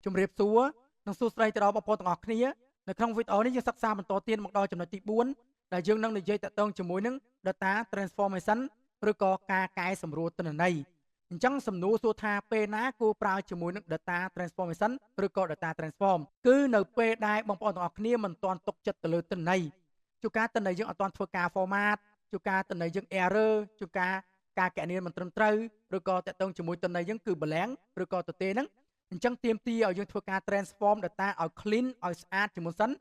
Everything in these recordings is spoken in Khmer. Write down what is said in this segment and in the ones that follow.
ជំរាបសួរនិងសួស្តីទៅដល់បងប្អូនទាំងអស់គ្នានៅក្នុងវីដេអូនេះយើងសិក្សាបន្តទៀតមកដល់ចំណុចទី4ដែលយើងនឹងនិយាយតាក់ទងជាមួយនឹង data transformation ឬក៏ការកែសម្រួលទិន្នន័យអញ្ចឹងសំណួរសួរថាពេលណាគួរប្រើជាមួយនឹង data transformation ឬក៏ data transform គឺនៅពេលដែលបងប្អូនទាំងអស់គ្នាមិនទាន់ទុកចិត្តទៅលើទិន្នន័យជួនកាលទិន្នន័យយើងអត់ទាន់ធ្វើការ format ជួនកាលទិន្នន័យយើង error ជួនកាលការកណនាមិនត្រឹមត្រូវឬក៏តាក់ទងជាមួយទិន្នន័យយើងគឺ blank ឬក៏ទទេហ្នឹងអញ្ចឹងទាមទារឲ្យយើងធ្វើការ transform data ឲ្យ clean ឲ្យស្អាតជាមុនសិន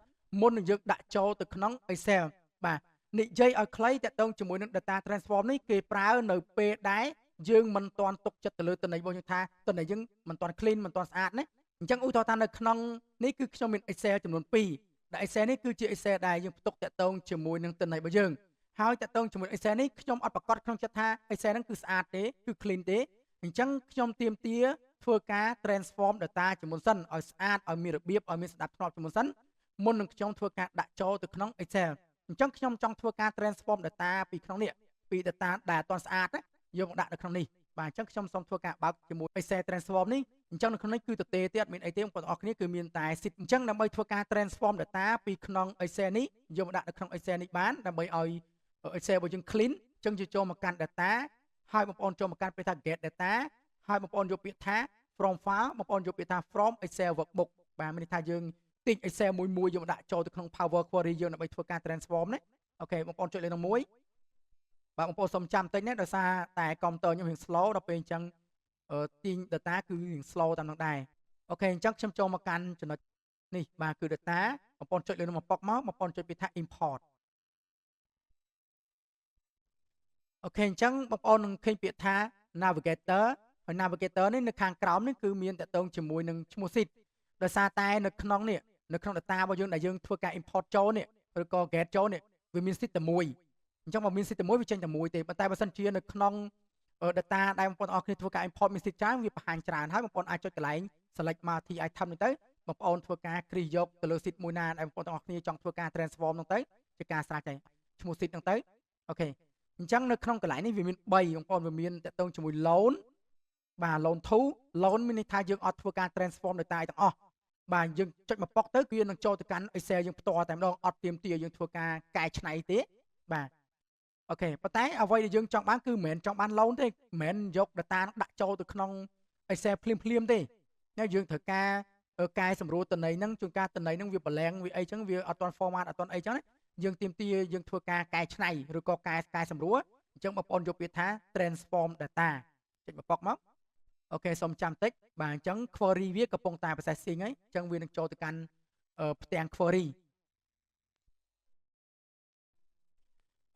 មុននឹងយើងដាក់ចូលទៅក្នុង Excel បាទនិយាយឲ្យខ្លីតាក់ទងជាមួយនឹង data transform នេះគេប្រើនៅពេលដែលយើងមិនទាន់ទុកចិត្តទៅលើទិន្នន័យរបស់យើងថាទិន្នន័យយើងមិនទាន់ clean មិនទាន់ស្អាតណាអញ្ចឹងឧទាហរណ៍ថានៅក្នុងនេះគឺខ្ញុំមាន Excel ចំនួន2ដែល Excel នេះគឺជា Excel ដែលយើងផ្ទុកតាក់ទងជាមួយនឹងទិន្នន័យរបស់យើងហើយតាក់ទងជាមួយ Excel នេះខ្ញុំអត់ប្រកាសក្នុងចិត្តថា Excel ហ្នឹងគឺស្អាតទេគឺ clean ទេអញ្ចឹងខ្ញុំទាមទារធ្វើការ transform data ជាមុនសិនឲ្យស្អាតឲ្យមានរបៀបឲ្យមានសណ្ដាប់ធ្នាប់ជាមុនសិនមុននឹងខ្ញុំធ្វើការដាក់ចូលទៅក្នុង Excel អញ្ចឹងខ្ញុំចង់ធ្វើការ transform data ពីក្នុងនេះពី data ដែលអត់ទាន់ស្អាតយកមកដាក់នៅក្នុងនេះបាទអញ្ចឹងខ្ញុំសូមធ្វើការបើកជាមួយ Excel transform នេះអញ្ចឹងនៅក្នុងនេះគឺទទេទៀតអត់មានអីទេបងប្អូនអរគ្នាគឺមានតែ sheet អញ្ចឹងដើម្បីធ្វើការ transform data ពីក្នុង Excel នេះយកមកដាក់នៅក្នុង Excel នេះបានដើម្បីឲ្យ Excel របស់យើង clean អញ្ចឹងចូលមកកាន់ data ហើយបងប្អូនចូលមកកាន់ពាក្យថា get data ហើយបងប្អូនយកពាក្យថា from file បងប្អូនយកពាក្យថា from Excel workbook បាទមានន័យថាយើងទាញ Excel មួយយកមកដាក់ចូលទៅក្នុង Power Query យើងដើម្បីធ្វើការ transform ណាអូខេបងប្អូនចុចលេខនឹង1បាទបងប្អូនសុំចាំតិចណាដោយសារតែកុំព្យូទ័រខ្ញុំរៀង slow ដល់ពេលអញ្ចឹងទាញ data គឺរៀង slow តាមនឹងដែរអូខេអញ្ចឹងខ្ញុំចូលមកកាន់ចំណុចនេះបាទគឺ data បងប្អូនចុចលើនឹងមកប៉ុកមកបងប្អូនចុចពាក្យថា import អូខេអញ្ចឹងបងប្អូននឹងឃើញពាក្យថា navigator ហើយ navigator នេះនៅខាងក្រោមនេះគឺមានតាក់ទងជាមួយនឹងឈ្មោះ sheet ដោយសារតែនៅក្នុងនេះនៅក្នុង data របស់យើងដែលយើងធ្វើការ import ចូលនេះឬក៏ get ចូលនេះវាមាន sheet តែមួយអញ្ចឹងបើមាន sheet តែមួយវាចេញតែមួយទេប៉ុន្តែបើសិនជានៅក្នុង data ដែលបងប្អូនអរគ្នាធ្វើការ import មាន sheet ច្រើនវាបង្ហាញច្រើនហើយបងប្អូនអាចចុចកន្លែង select multi item នេះទៅបងប្អូនធ្វើការ create យកទៅលើ sheet មួយណាដែលបងប្អូនទាំងអស់គ្នាចង់ធ្វើការ transform ហ្នឹងទៅជាការស្រេចហើយឈ្មោះ sheet ហ្នឹងទៅអូខេអញ្ចឹងនៅក្នុងកន្លែងនេះវាមាន3បងប្អូនវាមានតាក់ទងជាមួយ loan បាទ loan to loan មានន័យថាយើងអត់ធ្វើការ transform data ទាំងអស់បាទយើងចុចមកប៉ុកទៅគឺនឹងចូលទៅកាន់ Excel យើងផ្ទាល់តែម្ដងអត់ទាមទារយើងធ្វើការកែច្នៃទេបាទអូខេប៉ុន្តែអ្វីដែលយើងចង់បានគឺមិនមែនចង់បាន loan ទេមិនមែនយក data នោះដាក់ចូលទៅក្នុង Excel ភ្លាមទេយើងត្រូវការកែសម្រួលតន័យហ្នឹងជួនកាលតន័យហ្នឹងវាប្រឡែងវាអីចឹងវាអត់ទាន់ format អត់ទាន់អីចឹងយើងទាមទារយើងធ្វើការកែច្នៃឬក៏កែសម្រួលអញ្ចឹងបងប្អូនយកពាក្យថា transform data ចុចមកប៉ុកមកអូខេសូមចាំតិចបាទអញ្ចឹង query វាកំពុងតែ processing ហើយអញ្ចឹងវានឹងចូលទៅកាន់ផ្ទាំង query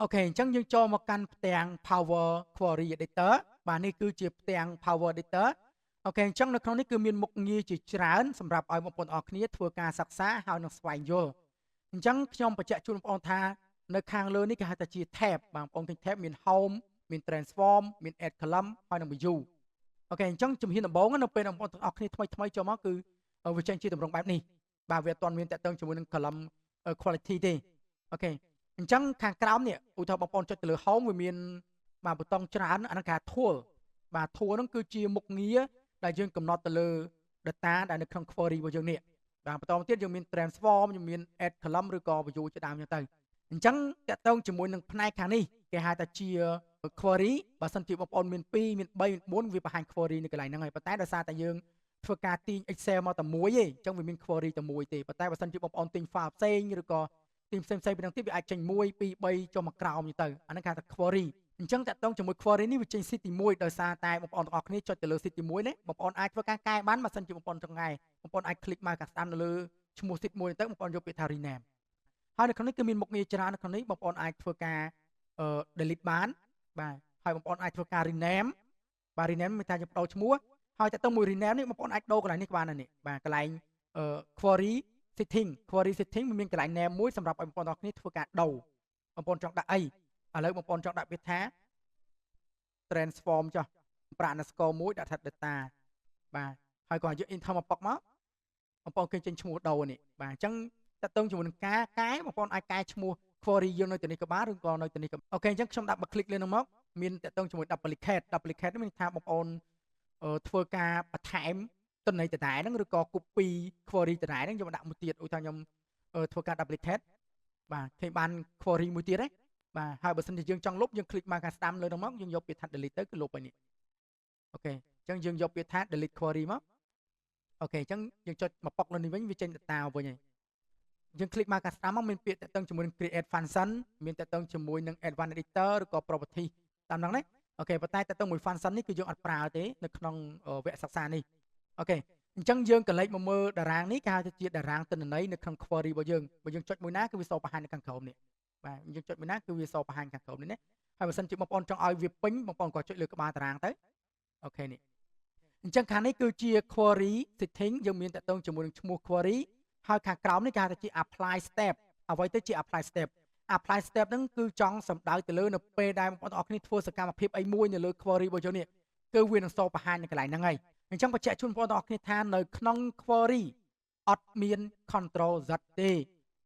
អូខេអញ្ចឹងយើងចូលមកកាន់ផ្ទាំង Power Query Editor បាទនេះគឺជាផ្ទាំង Power Editor អូខេអញ្ចឹងនៅក្នុងនេះគឺមានមុខងារជាច្រើនសម្រាប់ឲ្យបងប្អូនអរគ្នាធ្វើការសិក្សាហើយនឹងស្វែងយល់អញ្ចឹងខ្ញុំបញ្ជាក់ជូនបងប្អូនថានៅខាងលើនេះគេហៅថាជា tab បងប្អូនឃើញ tab មាន home មាន transform មាន add column ហើយនឹង view អូខេអញ្ចឹងជំហានដំបូងនៅពេលបងប្អូនទាំងអស់គ្នាថ្មីចូលមកគឺវាចេញជាទម្រង់បែបនេះបាទវាអត់ទាន់មានតាក់ទងជាមួយនឹង column quality ទេអូខេអញ្ចឹងខាងក្រោមនេះឧទាហរណ៍បងប្អូនចុចទៅលើ home វាមានបាទប៊ូតុងច្រើនអានោះគេហៅ tool បាទ tool ហ្នឹងគឺជាមុខងារដែលយើងកំណត់ទៅលើ data ដែលនៅក្នុង query របស់យើងនេះបាទបន្តមកទៀតយើងមាន transform យើងមាន add column ឬក៏ view ជាដើមចឹងទៅអញ្ចឹងតាក់ទងជាមួយនឹងផ្នែកខាងនេះគេហៅថាជា query បើសិនជាបងប្អូនមាន2មាន3មាន4វាបង្ហាញ query នៅកន្លែងហ្នឹងហើយប៉ុន្តែដោយសារតែយើងធ្វើការទាញ Excel មកតែមួយទេអញ្ចឹងវាមាន query តែមួយទេប៉ុន្តែបើសិនជាបងប្អូនទាញ file ផ្សេងឬក៏ទាញផ្សេងពីហ្នឹងទៀតវាអាចចេញ1 2 3ចុះមកក្រោមទៅអាហ្នឹងគេហៅថា query អញ្ចឹងតាក់ទងជាមួយ query នេះវាចេញ sheet ទី1ដោយសារតែបងប្អូនទាំងអស់គ្នាចុចទៅលើ sheet ទី1នេះបងប្អូនអាចធ្វើការកែបានបើសិនជាបងប្អូនចង់កែបងប្អូនអាច click មកកាស្ដាំនៅលើឈ្មោះ sheet 1ទៅបងប្អូនយកពាក្យថា rename ហើយនៅក្នុងនេះគឺមានមុខងារច្រើននៅក្នុងនេះបងប្អូនអាចធ្វើការ delete បានបាទហើយបងប្អូនអាចធ្វើការ rename បាទ rename មានថាយើងបដូរឈ្មោះហើយតាក់ទងមួយ rename នេះបងប្អូនអាចដូរកន្លែងនេះក៏បានដែរនេះបាទកន្លែងquery setting មានកន្លែង name មួយសម្រាប់ឲ្យបងប្អូនទាំងគ្នាធ្វើការដូរបងប្អូនចង់ដាក់អីឥឡូវបងប្អូនចង់ដាក់ពាក្យថា transform ចុះប្រាក់ underscore មួយដាក់ថា data បាទហើយក៏យក enter មកប៉ុកមកបងប្អូនឃើញចេញឈ្មោះដូរនេះបាទអញ្ចឹងតាក់ទងជាមួយនឹងការកែបងប្អូនអាចកែឈ្មោះ query យើងនៅទីនេះក៏បានឬក៏នៅទីនេះក៏អូខេអញ្ចឹងខ្ញុំដាក់មក click លើនឹងមកមានតាក់ទងជាមួយ duplicate នេះមានថាបងប្អូនធ្វើការបន្ថែម ទិន្នន័យដដែលហ្នឹងឬក៏ copy query ដដែលហ្នឹងយកមកដាក់មួយទៀតឧទាហរណ៍ខ្ញុំធ្វើការ duplicate បាទឃើញបាន query មួយទៀតហ្នឹងបាទហើយបើសិនជាយើងចង់លុបយើង click មកខាងស្ដាំលើហ្នឹងមកយើងយកពាក្យថា delete ទៅគឺលុបហើយនេះអូខេអញ្ចឹងយើងយកពាក្យថា delete query មកអូខេអញ្ចឹងយើងចុចមកប៉ុកលើនេះវិញវាចេញ data វិញហើយយើង click មកខាងស្ដាំមកមានពាក្យតាក់ទងជាមួយនឹង create function មានតាក់ទងជាមួយនឹង advanced editor ឬក៏ property តាមហ្នឹងណាអូខេប៉ុន្តែតាក់ទងមួយ function នេះគឺយើងអត់ប្រើទេនៅក្នុងវគ្គសិក្សានេះអូខេអញ្ចឹងយើងក៏លេចមកមើលតារាងនេះគេហៅថាជាតារាងទិន្នន័យនៅក្នុង query របស់យើងបើយើងចុចមួយណាគឺវាសបង្ហាញនៅខាងក្រោមនេះបាទយើងចុចមួយណាគឺវាសបង្ហាញខាងក្រោមនេះណាហើយបើសិនជាបងប្អូនចង់ឲ្យវាពេញបងប្អូនក៏ចុចលើក្បាលតារាងទៅអូខេនេះអញ្ចឹងខាងនេះគឺជា query setting យើងមានតាក់ទងជាមួយនឹងឈ្មោះ query ហើយខាងក្រោមនេះគេហៅថាជា apply step អ្វីទៅជា apply step apply step ហ្នឹងគឺចង់សំដៅទៅលើនៅពេលដែលបងប្អូនទាំងអស់គ្នាធ្វើសកម្មភាពអីមួយនៅលើ query របស់យើងនេះគឺវានឹងសបង្ហាញនៅកន្លែងហ្នឹងហើយអញ្ចឹងបញ្ជាក់ជូនបងប្អូនទាំងអស់គ្នាថានៅក្នុង query អត់មាន control z ទេ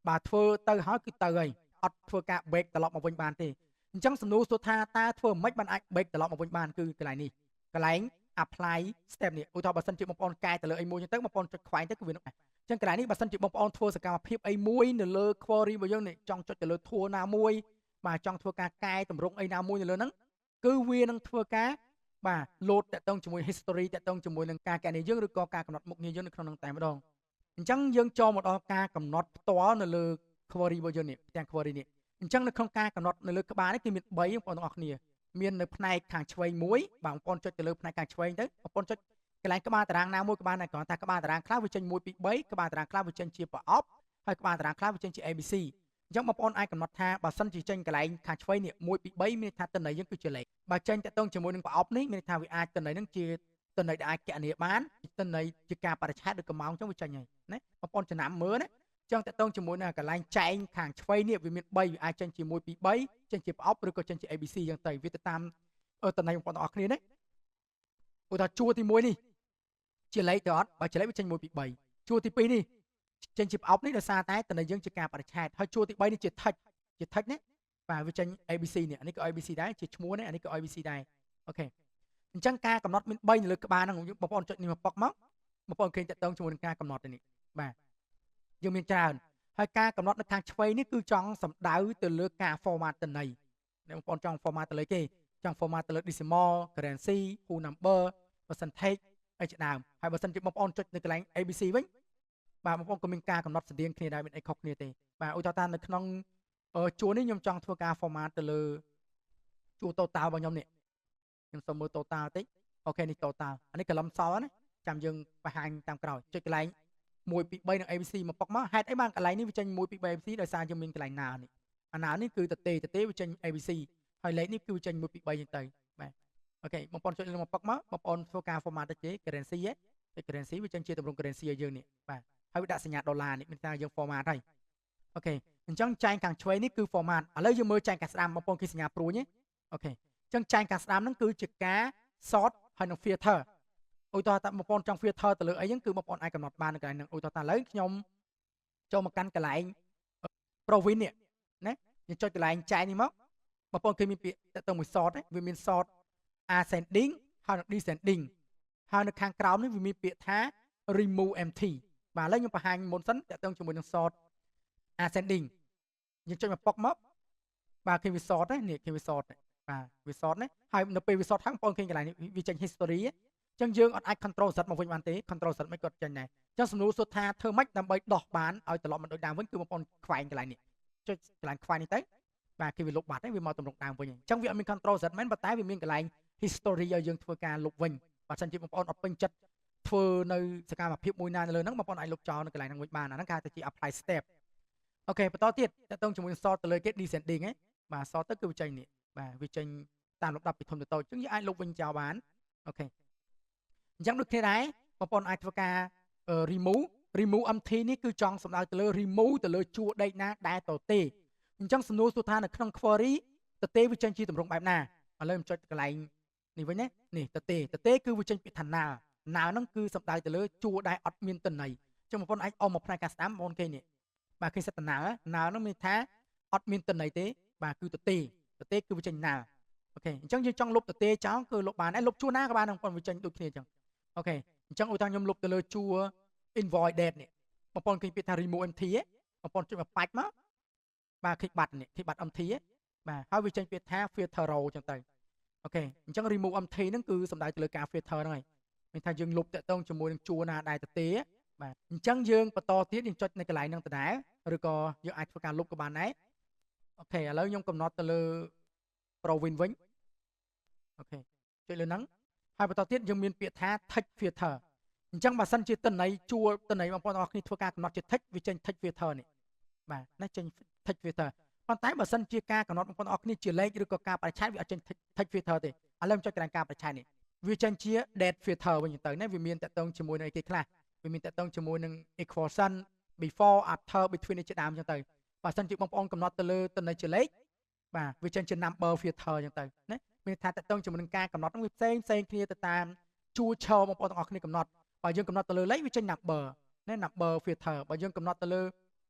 បាទធ្វើទៅហើយគឺទៅហើយអត់ធ្វើការ break ត្រឡប់មកវិញបានទេអញ្ចឹងសំណួរសួរថាតើធ្វើមិនបានអាច break ត្រឡប់មកវិញបានគឺកន្លែងនេះកន្លែង apply step នេះឧទាហរណ៍បើសិនជាបងប្អូនកែទៅលើអីមួយទៅបងប្អូនចុចខ្វែងទៅគឺវានឹងអញ្ចឹងកន្លែងនេះបើសិនជាបងប្អូនធ្វើសកម្មភាពអីមួយនៅលើ query របស់យើងនេះចង់ចុចទៅលើ tool ណាមួយបាទចង់ធ្វើការកែតម្រង់អីណាមួយនៅលើហ្នឹងគឺវានឹងធ្វើការបាទ load តាក់ទងជាមួយ history តាក់ទងជាមួយនឹងការកែនេះយើងឬក៏ការកំណត់មុខងារយើងនៅក្នុងហ្នឹងតែម្ដងអញ្ចឹងយើងចូលមកដល់ការកំណត់ផ្ទាល់នៅលើ query របស់យើងនេះទាំង query នេះអញ្ចឹងនៅក្នុងការកំណត់នៅលើក្បាលនេះគឺមាន3បងប្អូនទាំងអស់គ្នាមាននៅផ្នែកខាងឆ្វេងមួយបាទបងប្អូនចុចទៅលើផ្នែកខាងឆ្វេងទៅបងប្អូនចុចកន្លែងក្បាលតារាងណាមួយក្បាលណាគ្រាន់តែក្បាលតារាងខ្លះវាចេញ1 2 3ក្បាលតារាងខ្លះវាចេញជាប្រអប់ហើយក្បាលតារាងខ្លះវាចេញជា ABC អញ្ចឹងបងប្អូនអាចកំណត់ថាបើសិនជាចេញកន្លែងខាងឆ្វេងនេះ1 2 3មានថាទិន្នន័យយើងគឺជាលេខបើចេញតាក់ទងជាមួយនឹងប្រអប់នេះមានថាវាអាចទិន្នន័យនឹងជាទិន្នន័យដែលអាចគណនាបានទិន្នន័យជាការបរិច្ឆេទឬក៏ម៉ោងអញ្ចឹងវាចេញហើយណាបងប្អូនចំណាំមើលណាចឹងតកតងជាមួយនឹងកន្លែងចែងខាងឆ្វេងនេះវាមាន3វាអាចចេញជា1 2 3ចេញជាប្រអប់ឬក៏ចេញជា ABC ចឹងទៅវាទៅតាមតំណែងបងប្អូនទាំងអស់គ្នាណាឧទាហរណ៍ជួរទី1នេះជាលេខទៅអត់បើជាលេខវាចេញ1 2 3ជួរទី2នេះចេញជាប្រអប់នេះដោយសារតែតំណែងយើងជាការបរិច្ឆេទហើយជួរទី3នេះជា text នេះបាទវាចេញ ABC នេះអានេះក៏ ABC ដែរជាឈ្មោះនេះអានេះក៏ ABC ដែរអូខេអញ្ចឹងការកំណត់មាន3នៅលើក្បាលហ្នឹងបងប្អូនចុចនេះមកប៉ុកមកបងប្អូនឃើញតកតងជាមួយនឹងការកំណត់នេះបាទយើងមានច្រើនហើយការកំណត់នៅខាងឆ្វេងនេះគឺចង់សំដៅទៅលើការ format ទិន្នន័យបងប្អូនចង់ format ទៅលើគេចង់ format ទៅលើ decimal currency whole number percentage អីជាដើមហើយបើសិនជាបងប្អូនចុចនៅកន្លែង ABC វិញបាទបងប្អូនក៏មានការកំណត់ស្តៀងគ្នាដែរមានអីខុសគ្នាទេបាទឧទាហរណ៍ថានៅក្នុងជួរនេះខ្ញុំចង់ធ្វើការ format ទៅលើជួរ total របស់ខ្ញុំនេះខ្ញុំសូមមើល total តិចអូខេនេះ total អានេះកលឹមសល់ណាចាំយើងបង្ហាញតាមក្រោយចុចកន្លែង1 2 3នឹង ABC មកប៉ុកមកហេតុអីបានកន្លែងនេះវាចេញ1 2 3 ABC ដោយសារយើងមានកន្លែងណានេះអាណានេះគឺតទេវាចេញ ABC ហើយលេខនេះគឺចេញ1 2 3ចឹងទៅបាទអូខេបងប្អូនចុចលើមកប៉ុកមកបងប្អូនធ្វើការ format ទៅជា currency ចុច currency វាចេញជាទម្រង់ currency ឲ្យយើងនេះបាទហើយវាដាក់សញ្ញាដុល្លារនេះមានថាយើង format ហើយអូខេអញ្ចឹងចែងខាងឆ្វេងនេះគឺ format ឥឡូវយើងមើលចែងខាងស្ដាំបងប្អូនគេសញ្ញាព្រួយអូខេអញ្ចឹងចែងខាងស្ដាំហ្នឹងគឺជាការ sort ហើយនឹង filterឧទាហរណ៍ថាបងប្អូនចង់ filter ទៅលើអីហ្នឹងគឺបងប្អូនអាចកំណត់បាននៅកន្លែងហ្នឹងឧទាហរណ៍ថាឥឡូវខ្ញុំចូលមកកាន់កន្លែង province នេះណាយើងចុចកន្លែងចែងនេះមកបងប្អូនឃើញមានពាក្យតទៅមួយ sort វាមាន sort ascending ហើយនឹង descending ហើយនៅខាងក្រោមនេះវាមានពាក្យថា remove empty បាទឥឡូវខ្ញុំបង្ហាញមុនសិនតទៅជាមួយនឹង sort ascending យើងចុចមកប៉ុកមកបាទឃើញវា sort នេះឃើញវា sort បាទវា sort ណាហើយនៅពេលវា sort ហើយបងប្អូនឃើញកន្លែងនេះវាចេញ historyអញ្ចឹងយើងអត់អាច control z មកវិញបានទេ control z មិនគាត់ចេញដែរអញ្ចឹងសំណួរសួរថាធ្វើម៉េចដើម្បីដោះបានឲ្យត្រឡប់មកដូចដើមវិញគឺបងប្អូនខ្វែងកន្លែងនេះចុចកន្លែងខ្វែងនេះទៅបាទគេវាលុបបាត់ហើយវាមកតម្រង់ដើមវិញអញ្ចឹងវាអត់មាន control z មែនប៉ុន្តែវាមានកន្លែង history ឲ្យយើងធ្វើការលុបវិញបើមិនជាបងប្អូនអត់ពេញចិត្តធ្វើនៅសកម្មភាពមួយណានៅលើហ្នឹងបងប្អូនអាចលុបចោលនៅកន្លែងហ្នឹងវិញបានអាហ្នឹងគេហៅថាជា apply step អូខេបន្តទៀតតើតើជាមួយ sort ទៅលើគេ descending បាទ sort ទៅគឺវាចេញនេះបាទវាចេញតាមលំដាប់ពីធំទៅតូចអញ្ចឹងយើងអាចលុបវិញចោលបានអូខេអញ្ចឹងដូចគ្នាដែរបងប្អូនអាចធ្វើការ remove MT នេះគឺចង់សំដៅទៅលើ remove ទៅលើជួរដេកណាដែលតទេអញ្ចឹងសំណួរសួរថានៅក្នុង query តទេវាចេញជាទម្រង់បែបណាឥឡូវខ្ញុំចុចកន្លែងនេះវិញណានេះតទេគឺវាចេញពីឋានៈហ្នឹងគឺសំដៅទៅលើជួរដែលអត់មានតន័យអញ្ចឹងបងប្អូនអាចអមមកផ្នែកខាងស្ដាំបងប្អូនគេនេះបាទគេសិតតណាហ្នឹងមានថាអត់មានតន័យទេបាទគឺតទេគឺវាចេញណាអូខេអញ្ចឹងយើងចង់លុបតទេចោលគឺលុបបានហើយលុបជួរណាក៏បានបងប្អូនវាចេញដូចគ្នាអញ្ចឹងអូខេ អញ្ចឹងឧទាហរណ៍ខ្ញុំលុបទៅលើជួរ invoice date នេះបងប្អូនឃើញពាក្យថា remove empty បងប្អូនចុចមកបាច់មកបាទឃើញបាត់នេះឃើញបាត់ empty បាទហើយវាចេញពាក្យថា filter row អញ្ចឹងទៅអូខេអញ្ចឹង remove empty ហ្នឹងគឺសំដៅទៅលើការ filter ហ្នឹងហើយមានថាយើងលុបតាក់ទងជាមួយនឹងជួរណាដែលទៅទេបាទអញ្ចឹងយើងបន្តទៀតយើងចុចនៅកន្លែងហ្នឹងដដែលឬក៏យើងអាចធ្វើការលុបក៏បានដែរអូខេឥឡូវខ្ញុំកំណត់ទៅលើ Provin វិញអូខេចុចលើហ្នឹងហើយបន្តទៀតយើងមានពាក្យថា text filter អញ្ចឹងបើសិនជាតន័យជួលតន័យបងប្អូនទាំងអស់គ្នាធ្វើការកំណត់ជា text វាចេញ text filter នេះបាទណាចេញ text filter ប៉ុន្តែបើសិនជាការកំណត់បងប្អូនទាំងអស់គ្នាជាលេខឬក៏ការបរិច្ឆេទវាអត់ចេញ text filter ទេឥឡូវខ្ញុំចុចកន្លែងការបរិច្ឆេទនេះវាចេញជា date filter វិញទៅណាវាមានតកតងជាមួយនឹងអីគេខ្លះវាមានតកតងជាមួយនឹង equation before after between នេះជាដើមអញ្ចឹងទៅបើសិនជាបងប្អូនកំណត់ទៅលើតន័យជាលេខបាទវាចេញជា number filter អញ្ចឹងទៅណាមានថាតកតងជាមួយនឹងការកំណត់ហ្នឹងវាផ្សេងគ្នាទៅតាមជួរឈរបងប្អូនទាំងអស់គ្នាកំណត់បើយើងកំណត់ទៅលើលេខវាចេញ number ណា number filter បើយើងកំណត់ទៅលើ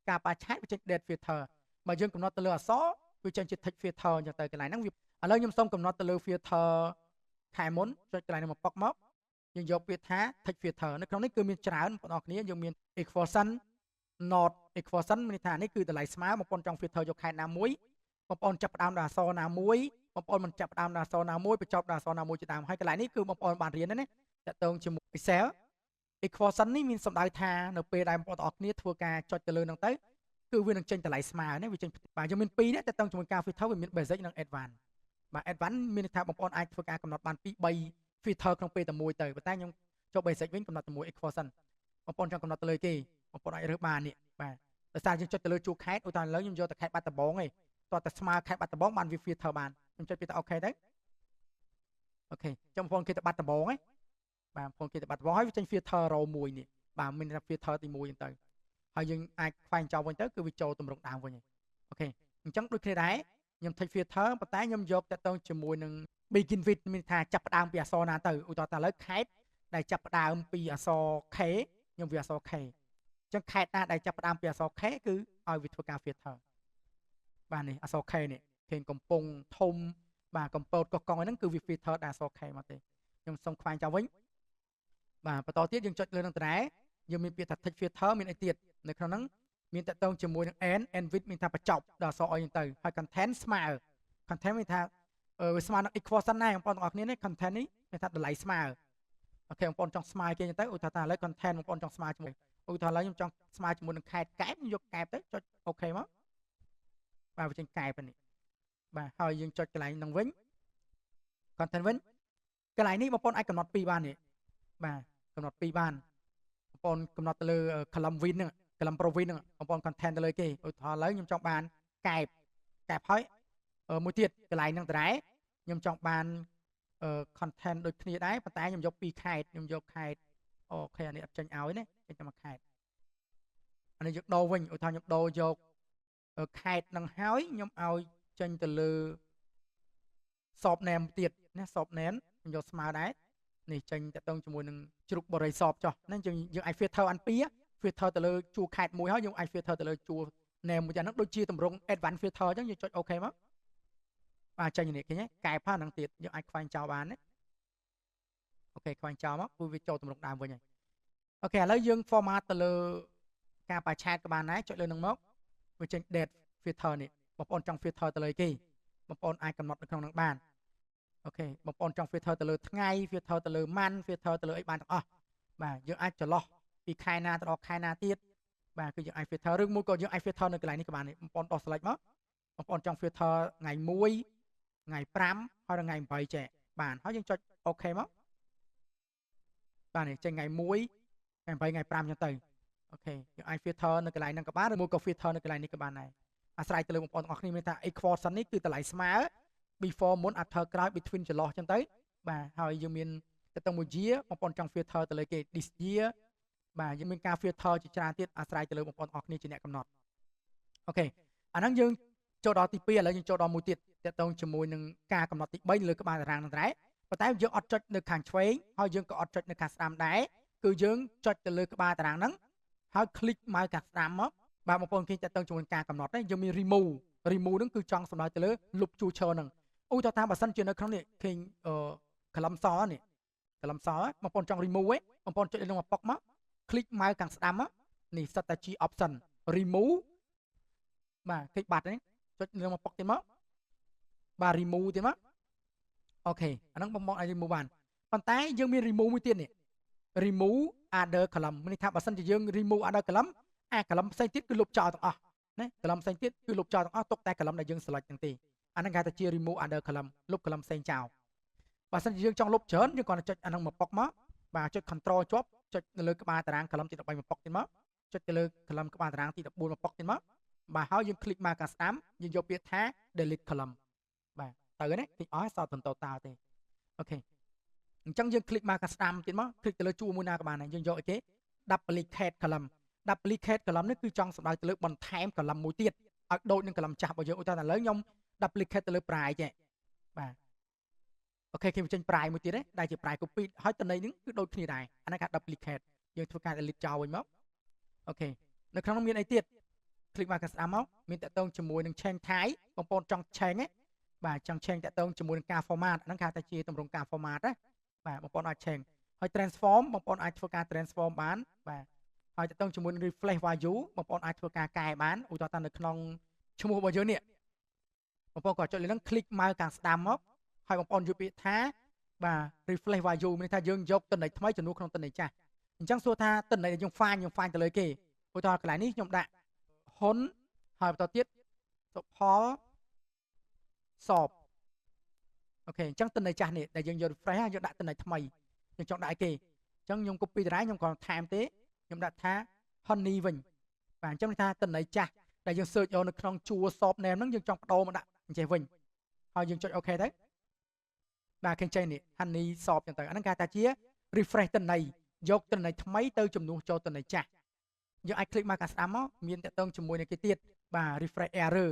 ការបរិច្ឆេទវាចេញ date filter បើយើងកំណត់ទៅលើអក្សរវាចេញជា text filter អញ្ចឹងទៅកន្លែងហ្នឹងវាឥឡូវខ្ញុំសូមកំណត់ទៅលើ filter ខែមុនចុចកន្លែងនេះមកប៉ុកមកយើងយកពាក្យថា text filter នៅក្នុងនេះគឺមានច្រើនបងប្អូនគ្នាយើងមាន equation not equation មានន័យថានេះគឺតម្លៃស្មើបងប្អូនចង់ filter យកខែណាមួយបងប្អូនចាប់ផ្ដើមដោយអក្សរណាមួយបងប្អូនមិនចាប់ផ្ដើមដោយអក្សរណាមួយបញ្ចប់ដោយអក្សរណាមួយជាដើមហើយកន្លែងនេះគឺបងប្អូនបានរៀនណាតកតងជាមួយ Excel equation នេះមានសំដៅថានៅពេលដែលបងប្អូនទាំងអស់គ្នាធ្វើការចុចទៅលើហ្នឹងទៅគឺវានឹងចេញតម្លៃស្មើណាវាចេញបាទយើងមាន2នេះតកតងជាមួយការ filter វាមាន basic និង advanced បាទ advanced មានន័យថាបងប្អូនអាចធ្វើការកំណត់បាន2 3 filter ក្នុងពេលតែមួយទៅប៉ុន្តែខ្ញុំចូល basic វិញកំណត់ជាមួយ equation បងប្អូនចង់កំណត់ទៅលើគេបងប្អូនអាចរើសបាននេះបាទដោយសារយើងចុចទៅលើជួរខេត្តឧទាហរណ៍ឥឡូវខ្ញុំយកតែខេត្តបាត់ដំបងឯងតោះតែស្មើខេត្តបាត់ដំបងបានវា filter បានខ្ញុំចុចពាក្យថាអូខេទៅអូខេចាំបងប្អូនគេទៅបាត់ដំបងឯងបាទបងប្អូនគេទៅបាត់ដំបងហើយវាចេញ filter row មួយនេះបាទមានថា filter ទី1ហ្នឹងទៅហើយយើងអាចខ្វែងចោលវិញទៅគឺវាចូលទម្រង់ដើមវិញឯងអូខេអញ្ចឹងដូចគ្នាដែរខ្ញុំ take filter ប៉ុន្តែខ្ញុំយកតាក់ទងជាមួយនឹង begin with មានថាចាប់ផ្ដើមពីអក្សរណាទៅឧទាហរណ៍តែឥឡូវខេត្តដែលចាប់ផ្ដើមពីអក្សរ K ខ្ញុំវាអក្សរ K អញ្ចឹងខេត្តណាដែលចាប់ផ្ដើមពីអក្សរ K គឺឲ្យវាធ្វើការ filter បាទនេះអក្សរ K នេះឃើញកំពង់ធំបាទកំពតកោះកុងហ្នឹងគឺវា filter ដែលអក្សរ K មកទេខ្ញុំសុំខ្វែងចោលវិញបាទបន្តទៀតយើងចុចលើនឹងត្រែយើងមានពាក្យថា text filter មានអីទៀតនៅក្នុងហ្នឹងមានតកតងជាមួយនឹង end with មានថាបញ្ចប់ដល់អក្សរអីហ្នឹងទៅហើយ content ស្មើ content មានថាវាស្មើនឹង equation ដែរបងប្អូនទាំងអស់គ្នានេះ content នេះមានថាតម្លៃស្មើអូខេបងប្អូនចង់ស្មើគេអញ្ចឹងទៅឧទាហរណ៍ថាឥឡូវ content បងប្អូនចង់ស្មើជាមួយឧទាហរណ៍ឥឡូវខ្ញុំចង់ស្មើជាមួយនឹងខេត្តកែបខ្ញុំយកកែបទៅចុចអូខេមកបាទវាចេញកែបនេះបាទហើយយើងចុចកន្លែងហ្នឹងវិញ content វិញកន្លែងនេះបងប្អូនអាចកំណត់2បាននេះបាទកំណត់2បានបងប្អូនកំណត់ទៅលើ column win ហ្នឹង column provin ហ្នឹងបងប្អូន content ទៅលើគេឧទាហរណ៍ឥឡូវខ្ញុំចង់បានកែបហើយមួយទៀតកន្លែងហ្នឹងដែរខ្ញុំចង់បាន content ដូចគ្នាដែរប៉ុន្តែខ្ញុំយក2ខេត្តខ្ញុំយកខេត្តអូខេអានេះអត់ចេញឲ្យណាចេញតែមួយខេត្តអានេះយកដូរវិញឧទាហរណ៍ខ្ញុំដូរយកខេត្តហ្នឹងហើយខ្ញុំឲ្យចេញទៅលើ shop name ទៀតណា shop name ខ្ញុំយកស្មើដែរនេះចេញតកតងជាមួយនឹងជ្រុកបរិយសពចុះហ្នឹងយើងអាច filter អាន2 filter ទៅលើជួរខេត្តមួយហើយយើងអាច filter ទៅលើជួរ name មួយយ៉ាងហ្នឹងដូចជាតម្រង advanced filter អញ្ចឹងយើងចុចអូខេមកបាទចេញនេះឃើញទេកែបហ្នឹងទៀតយើងអាចខ្វែងចោលបានណាអូខេខ្វែងចោលមកគឺវាចូលតម្រងដើមវិញហើយអូខេឥឡូវយើង format ទៅលើការបរិច្ឆេទក៏បានដែរចុចលើហ្នឹងមកវាចេញ date filter នេះបងប្អូនចង់ filter ទៅលើគេបងប្អូនអាចកំណត់នៅក្នុងហ្នឹងបានអូខេបងប្អូនចង់ filter ទៅលើថ្ងៃ filter ទៅលើម៉ាន់ filter ទៅលើអីបានទាំងអស់បាទយើងអាចចន្លោះពីខែណាទៅដល់ខែណាទៀតបាទគឺយើងអាច filter ឬមួយក៏យើងអាច filter នៅកន្លែងនេះក៏បានបងប្អូនដោះ select មកបងប្អូនចង់ filter ថ្ងៃ1ថ្ងៃ5ហើយថ្ងៃ8ចេះបានហើយយើងចុចអូខេមកបាទនេះចេញថ្ងៃ1ថ្ងៃ8ថ្ងៃ5ចឹងទៅអូខេយើងអាច filter នៅកន្លែងហ្នឹងក៏បានឬមួយក៏ filter នៅកន្លែងនេះក៏បានដែរអាស្រ័យទៅលើបងប្អូនទាំងអស់គ្នាមានថា equation នេះគឺតម្លៃស្មើ before មុន after ក្រោយ between ចន្លោះចឹងទៅបាទហើយយើងមានទៅមួយ year បងប្អូនចង់ filter ទៅលើគេ this year បាទយើងមានការ filter ជាច្រើនទៀតអាស្រ័យទៅលើបងប្អូនទាំងអស់គ្នាជាអ្នកកំណត់អូខេអាហ្នឹងយើងចូលដល់ទី2ឥឡូវយើងចូលដល់មួយទៀតតកតងជាមួយនឹងការកំណត់ទី3លើក្បាលតារាងហ្នឹងដែរប៉ុន្តែយើងអត់ចុចនៅខាងឆ្វេងហើយយើងក៏អត់ចុចនៅខាងស្ដាំដែរគឺយើងចុចទៅលើក្បាលតារាងហ្នឹងហើយ click ម៉ៅខាងស្ដាំមកបាទបងប្អូនឃើញតកតងជាមួយការកំណត់ហ្នឹងយើងមាន remove ហ្នឹងគឺចង់សំដៅទៅលើលុបជួរឈរហ្នឹងឧទាហរណ៍ថាបើសិនជានៅក្នុងនេះឃើញcolumn សនេះ កន្លឹមសបងប្អូនចង់ remove ឯងបងប្អូនចុចលើនឹងមកប៉ុកមក click ម៉ៅខាងស្ដាំមកនេះសិតតែជា option remove បាទ click បាត់ហ្នឹងចុចលើមកប៉ុកទៀតមកបាទ remove ទៀតមកអូខេអាហ្នឹងបងប្អូនអាច remove បានប៉ុន្តែយើងមាន remove មួយទៀតនេះ remove other column មានន័យថាបើសិនជាយើង remove other column អា column ផ្សេងទៀតគឺលុបចោលទាំងអស់ណា column ផ្សេងទៀតគឺលុបចោលទាំងអស់ទុកតែ column ដែលយើង select ហ្នឹងទេអាហ្នឹងគេហៅថាជា remove other column លុប column ផ្សេងចោលបើសិនជាយើងចង់លុបច្រើនយើងគ្រាន់តែចុចអាហ្នឹងមកប៉ុកមកបាទចុច control ជាប់ចុចនៅលើក្បាលតារាង column ទី13មកប៉ុកទៀតមកចុចទៅលើ column ក្បាលតារាងទី14មកប៉ុកទៀតមកបាទហើយយើង click មកខាងស្ដាំយើងយកពាក្យថា delete column បាទទៅណា click អស់សល់បន្តតទេអូខេអញ្ចឹងយើង click មកខាងស្ដាំទៀតមក click ទៅលើជួរមួយណាក៏បានដែរយើងយកអីគេ duplicate column duplicate column នេះគឺចង់សំដៅទៅលើបន្ថែម column មួយទៀតឲ្យដូចនឹង column ចាស់របស់យើងឧទាហរណ៍ឥឡូវខ្ញុំ duplicate ទៅលើ price ទេបាទអូខេគេបញ្ចេញ price មួយទៀតទេដែលជា price copy ហើយតំណែងនេះគឺដូចគ្នាដែរអានេះគេ duplicate យើងធ្វើការ delete ចោលវិញមកអូខេនៅក្នុងនោះមានអីទៀត click មកខាងស្ដាំមកមានតកតងជាមួយនឹង change type បងប្អូនចង់ change ទេបាទចង់ change តកតងជាមួយនឹងការ format ហ្នឹងគេហៅថាជាទម្រង់ការ format ណាបាទបងប្អូនអាច change ហើយ transform បងប្អូនអាចធ្វើការ transform បានបាទហើយតកតងជាមួយនឹង refresh value បងប្អូនអាចធ្វើការកែបានឧទាហរណ៍នៅក្នុងឈ្មោះរបស់យើងនេះបងប្អូនក៏ចុចលើហ្នឹង click ម៉ៅខាងស្ដាំមកហើយបងប្អូនយកពាក្យថាបាទ refresh value មានន័យថាយើងយកតំណែងថ្មីចំនួនក្នុងតំណែងចាស់អញ្ចឹងសួរថាតំណែងដែលយើង find ទៅលើគេឧទាហរណ៍កន្លែងនេះខ្ញុំដាក់ហ៊ុនហើយបន្តទៀតសុផលសបអូខេអញ្ចឹងតំណែងចាស់នេះដែលយើងយក refresh យើងដាក់តំណែងថ្មីយើងចង់ដាក់អីគេអញ្ចឹងខ្ញុំ copy តារាងខ្ញុំគ្រាន់ថែមទេខ្ញុំដាក់ថា honey វិញបាទអញ្ចឹងថាតំណែងចាស់ដែលយើង search យកនៅក្នុងជួរ shop name ហ្នឹងយើងចង់បដូរមកដាក់អញ្ចេះវិញហើយយើងចុច OK ទៅបាទឃើញចេញនេះ honey shop អញ្ចឹងទៅអាហ្នឹងគេថាជា refresh តំណែងយកតំណែងថ្មីទៅជំនួសចូលតំណែងចាស់យើងអាច click មកខាងស្ដាំមកមានតកតងជាមួយនឹងគេទៀតបាទ refresh error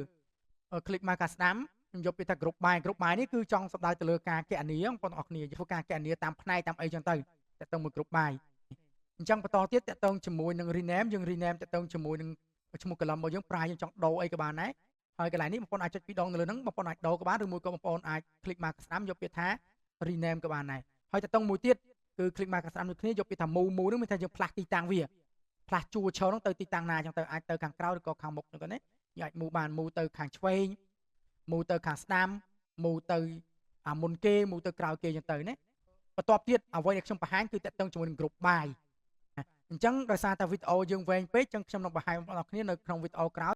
click មកខាងស្ដាំខ្ញុំយកពាក្យថា group by នេះគឺចង់សំដៅទៅលើការគណនាបងប្អូនទាំងអស់គ្នាធ្វើការគណនាតាមផ្នែកតាមអីចឹងទៅតកតងមួយ group by អញ្ចឹងបន្តទៀតតកតងជាមួយនឹង rename យើង rename តកតងជាមួយនឹងឈ្មោះ column របស់យើងប្រាយើងចង់ដូរអីក៏បានដែរហើយកន្លែងនេះបងប្អូនអាចចុចពីរដងនៅលើហ្នឹងបងប្អូនអាចដូរក៏បានឬមួយក៏បងប្អូនអាច click មកខាងស្ដាំយកពាក្យថា rename ក៏បានដែរហើយតកតងមួយទៀតគឺ click មកខាងស្ដាំដូចគ្នាយកពាក្យថា move ហ្នឹងមានថាយើងផ្លាស់ទីតាំងវាផ្លាស់ជួរឈរហ្នឹងទៅទីតាំងណាអញ្ចឹងទៅអាចទៅខាងក្រោយឬក៏ខាងមុខអញ្ចឹងទៅណាយើងអាច move បាន move ទៅខាងឆ្វេង move ទៅខាងស្ដាំ move ទៅមុនគេ move ទៅក្រោយគេអញ្ចឹងទៅណាបន្ទាប់ទៀតអ្វីដែលខ្ញុំបង្ហាញគឺតកតងជាមួយនឹង group by អញ្ចឹងដោយសារតែវីដេអូយើងវែងពេកអញ្ចឹងខ្ញុំនឹងបង្ហាញបងប្អូនគ្នានៅក្នុងវីដេអូក្រោយ